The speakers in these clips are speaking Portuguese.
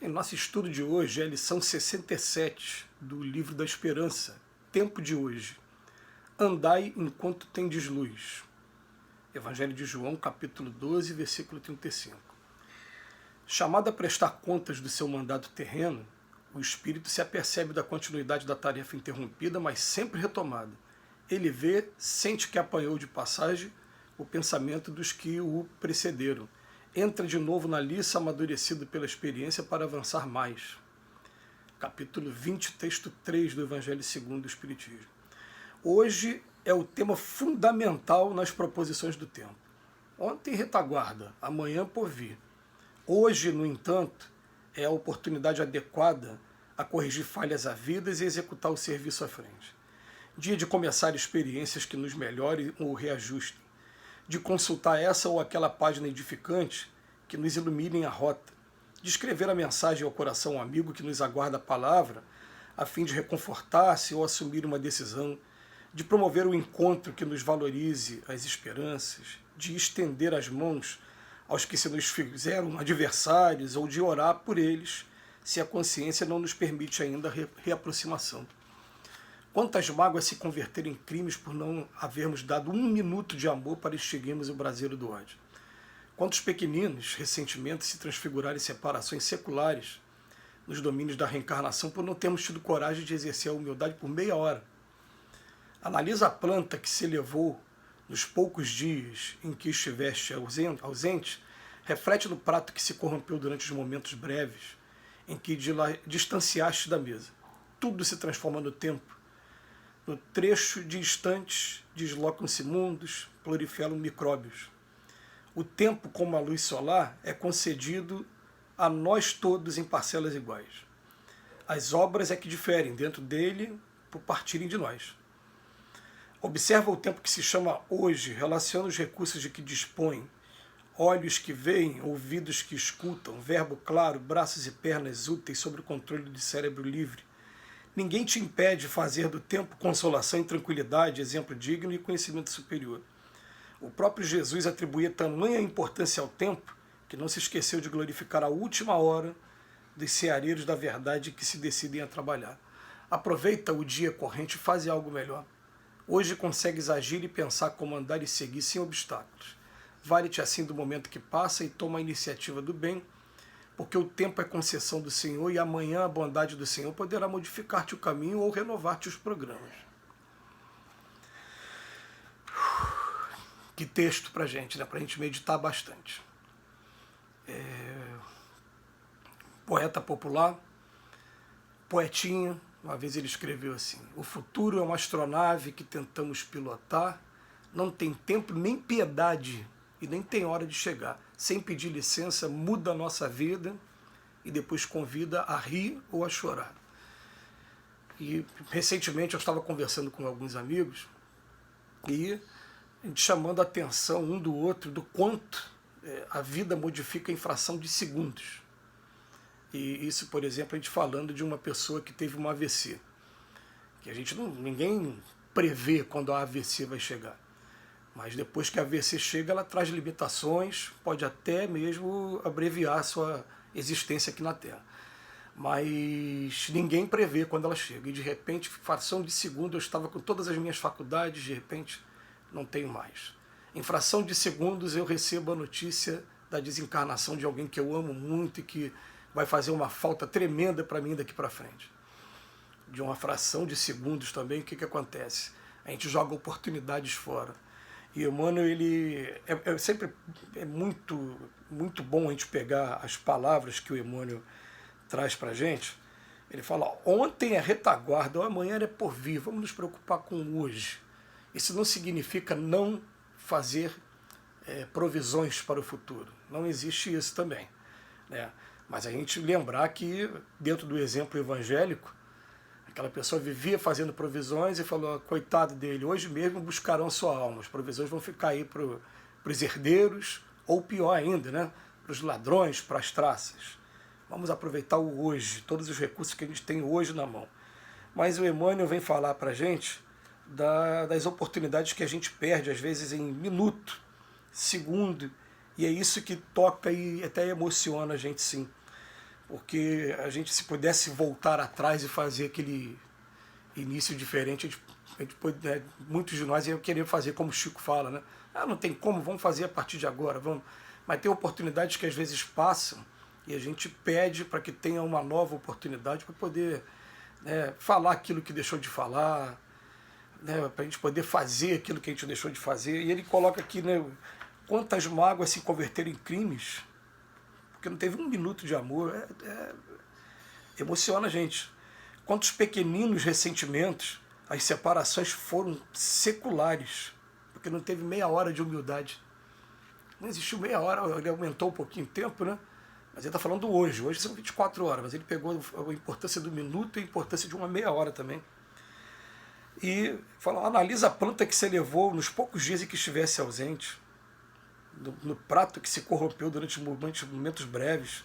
Em nosso estudo de hoje é a lição 67 do Livro da Esperança, Tempo de Hoje. Andai enquanto tendes luz. Evangelho de João, capítulo 12, versículo 35. Chamado a prestar contas do seu mandato terreno, o espírito se apercebe da continuidade da tarefa interrompida, mas sempre retomada. Ele vê, sente que apanhou de passagem o pensamento dos que o precederam. Entra de novo na liça, amadurecido pela experiência para avançar mais. Capítulo 20, texto 3 do Evangelho segundo o Espiritismo. Hoje é o tema fundamental nas proposições do tempo. Ontem retaguarda, amanhã porvir. Hoje, no entanto, é a oportunidade adequada a corrigir falhas havidas e executar o serviço à frente. Dia de começar experiências que nos melhorem ou reajustem. De consultar essa ou aquela página edificante que nos iluminem a rota, de escrever a mensagem ao coração amigo que nos aguarda a palavra, a fim de reconfortar-se ou assumir uma decisão, de promover o encontro que nos valorize as esperanças, de estender as mãos aos que se nos fizeram adversários ou de orar por eles, se a consciência não nos permite ainda reaproximação. Quantas mágoas se converteram em crimes por não havermos dado 1 minuto de amor para extinguirmos o braseiro do ódio? Quantos pequeninos ressentimentos se transfiguraram em separações seculares nos domínios da reencarnação por não termos tido coragem de exercer a humildade por meia hora? Analisa a planta que se elevou nos poucos dias em que estiveste ausente, reflete no prato que se corrompeu durante os momentos breves em que distanciaste da mesa. Tudo se transforma no tempo. No trecho de instantes, deslocam-se mundos, proliferam micróbios. O tempo, como a luz solar, é concedido a nós todos em parcelas iguais. As obras é que diferem dentro dele por partirem de nós. Observa o tempo que se chama hoje, relaciona os recursos de que dispõe, olhos que veem, ouvidos que escutam, verbo claro, braços e pernas úteis sob o controle de cérebro livre. Ninguém te impede de fazer do tempo consolação e tranquilidade, exemplo digno e conhecimento superior. O próprio Jesus atribuía tamanha importância ao tempo que não se esqueceu de glorificar a última hora dos ceareiros da verdade que se decidem a trabalhar. Aproveita o dia corrente e faz algo melhor. Hoje consegues agir e pensar, comandar e seguir sem obstáculos. Vale-te assim do momento que passa e toma a iniciativa do bem, porque o tempo é concessão do Senhor e amanhã a bondade do Senhor poderá modificar-te o caminho ou renovar-te os programas. Que texto pra gente, né? Pra gente meditar bastante. Poeta popular, poetinha, uma vez ele escreveu assim: o futuro é uma astronave que tentamos pilotar, não tem tempo nem piedade e nem tem hora de chegar. Sem pedir licença, muda a nossa vida e depois convida a rir ou a chorar. E recentemente eu estava conversando com alguns amigos e a gente chamando a atenção um do outro do quanto a vida modifica em fração de segundos. E isso, por exemplo, a gente falando de uma pessoa que teve um AVC, que a gente ninguém prevê quando a AVC vai chegar. Mas depois que a AVC chega, ela traz limitações, pode até mesmo abreviar a sua existência aqui na Terra. Mas ninguém prevê quando ela chega. E de repente, fração de segundo, eu estava com todas as minhas faculdades, de repente, não tenho mais. Em fração de segundos, eu recebo a notícia da desencarnação de alguém que eu amo muito e que vai fazer uma falta tremenda para mim daqui para frente. De uma fração de segundos também, o que acontece? A gente joga oportunidades fora. E Emmanuel, ele sempre muito bom a gente pegar as palavras que o Emmanuel traz para a gente. Ele fala: ontem é retaguarda, amanhã é porvir, vamos nos preocupar com hoje. Isso não significa não fazer provisões para o futuro. Não existe isso também, né? Mas a gente lembrar que, dentro do exemplo evangélico, aquela pessoa vivia fazendo provisões e falou: coitado dele, hoje mesmo buscarão sua alma, as provisões vão ficar aí para os herdeiros, ou pior ainda, né, para os ladrões, para as traças. Vamos aproveitar o hoje, todos os recursos que a gente tem hoje na mão. Mas o Emmanuel vem falar para a gente das oportunidades que a gente perde, às vezes em minuto, segundo, e é isso que toca e até emociona a gente, sim. porque a gente, se pudesse voltar atrás e fazer aquele início diferente, a gente pode, né, muitos de nós iam querer fazer como o Chico fala, né? Ah, não tem como, vamos fazer a partir de agora, vamos. Mas tem oportunidades que às vezes passam e a gente pede para que tenha uma nova oportunidade para poder, né, falar aquilo que deixou de falar, né, para a gente poder fazer aquilo que a gente deixou de fazer. E ele coloca aqui, né, quantas mágoas se converteram em crimes, porque não teve um minuto de amor. Emociona a gente. Quantos pequeninos ressentimentos, as separações foram seculares, porque não teve meia hora de humildade. Não existiu meia hora, ele aumentou um pouquinho o tempo, né? Mas ele está falando hoje. Hoje são 24 horas, mas ele pegou a importância do minuto e a importância de uma meia hora também. E fala, analisa a planta que se elevou nos poucos dias em que estivesse ausente, no prato que se corrompeu durante momentos breves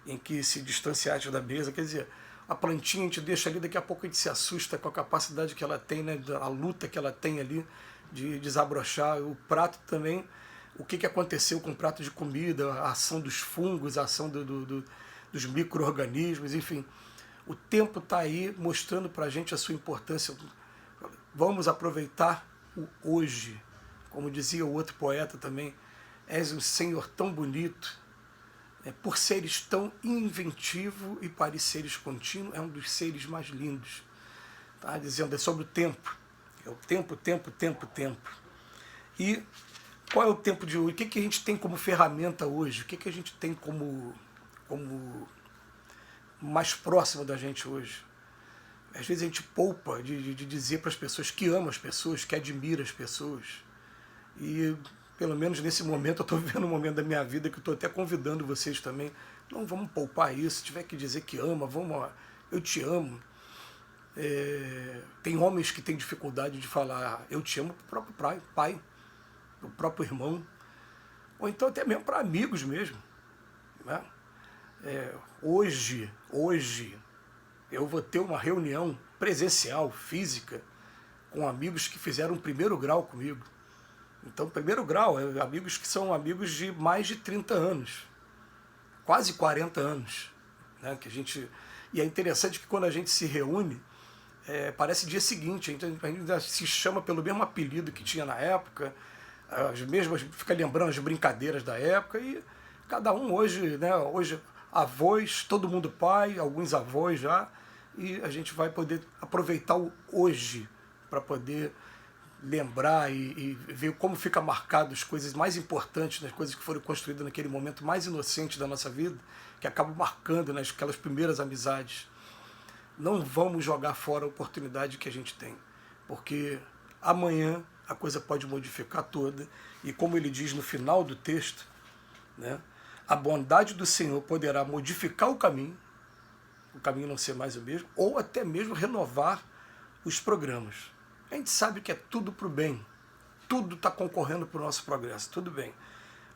em que se distanciaste da mesa. Quer dizer, a plantinha a gente deixa ali, daqui a pouco a gente se assusta com a capacidade que ela tem, né, a luta que ela tem ali de desabrochar. O prato também, o que aconteceu com o prato de comida, a ação dos fungos, a ação dos micro-organismos, enfim. O tempo está aí mostrando para a gente a sua importância. Vamos aproveitar o hoje. Como dizia o outro poeta também, és um Senhor tão bonito, por seres tão inventivo e pareceres contínuo, é um dos seres mais lindos. Tá dizendo, é sobre o tempo. É o tempo, tempo, tempo, tempo. E qual é o tempo de hoje? O que a gente tem como ferramenta hoje? O que a gente tem como mais próximo da gente hoje? Às vezes a gente poupa de dizer para as pessoas que ama as pessoas, que admira as pessoas. E pelo menos nesse momento, eu estou vivendo um momento da minha vida que eu estou até convidando vocês também. Não vamos poupar isso, se tiver que dizer que ama, vamos, eu te amo. Tem homens que têm dificuldade de falar eu te amo para o próprio pai, para o próprio irmão, ou então até mesmo para amigos mesmo. Né? Hoje, eu vou ter uma reunião presencial, física, com amigos que fizeram o 1º grau comigo. Então, 1º grau, amigos que são amigos de mais de 30 anos, quase 40 anos. Né, que a gente, e é interessante que quando a gente se reúne, parece dia seguinte, a gente ainda se chama pelo mesmo apelido que tinha na época, as mesmas, fica lembrando as brincadeiras da época, e cada um hoje, né, hoje avós, todo mundo pai, alguns avós já, e a gente vai poder aproveitar o hoje para poder lembrar e ver como fica marcado as coisas mais importantes, as coisas que foram construídas naquele momento mais inocente da nossa vida, que acabam marcando aquelas primeiras amizades. Não vamos jogar fora a oportunidade que a gente tem, porque amanhã a coisa pode modificar toda, e como ele diz no final do texto, né, a bondade do Senhor poderá modificar o caminho não ser mais o mesmo, ou até mesmo renovar os programas. A gente sabe que é tudo para o bem, tudo está concorrendo para o nosso progresso, tudo bem.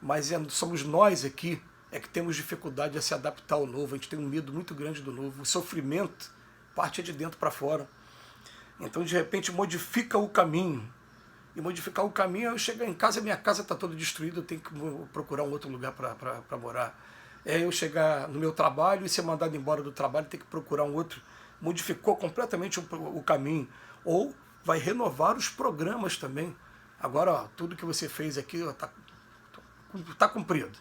Mas somos nós aqui que temos dificuldade a se adaptar ao novo, a gente tem um medo muito grande do novo, o sofrimento parte de dentro para fora. Então, de repente, modifica o caminho. E modificar o caminho, eu chegar em casa, minha casa está toda destruída, eu tenho que procurar um outro lugar para morar. Eu chegar no meu trabalho e ser mandado embora do trabalho, ter que procurar um outro. Modificou completamente o caminho. Ou vai renovar os programas também. Agora, ó, tudo que você fez aqui está cumprido.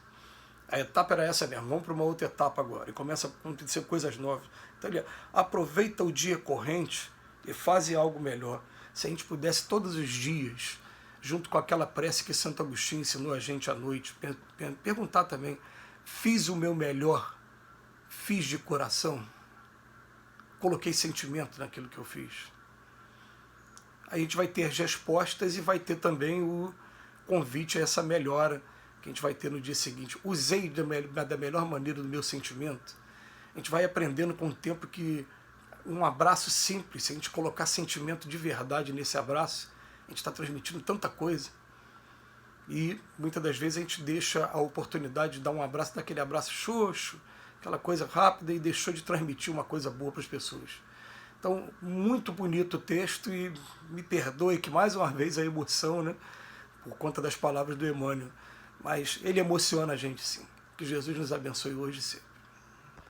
A etapa era essa mesmo, vamos para uma outra etapa agora. E começa a acontecer coisas novas. Então, ele aproveita o dia corrente e faz algo melhor. Se a gente pudesse todos os dias, junto com aquela prece que Santo Agostinho ensinou a gente à noite, perguntar também, fiz o meu melhor, fiz de coração, coloquei sentimento naquilo que eu fiz. A gente vai ter as respostas e vai ter também o convite a essa melhora que a gente vai ter no dia seguinte. Usei da melhor maneira do meu sentimento. A gente vai aprendendo com o tempo que um abraço simples, se a gente colocar sentimento de verdade nesse abraço, a gente está transmitindo tanta coisa. E muitas das vezes a gente deixa a oportunidade de dar um abraço, daquele abraço xoxo, aquela coisa rápida, e deixou de transmitir uma coisa boa para as pessoas. Então, muito bonito o texto, e me perdoe que mais uma vez a emoção, né, por conta das palavras do Emmanuel, mas ele emociona a gente sim. Que Jesus nos abençoe hoje e sempre.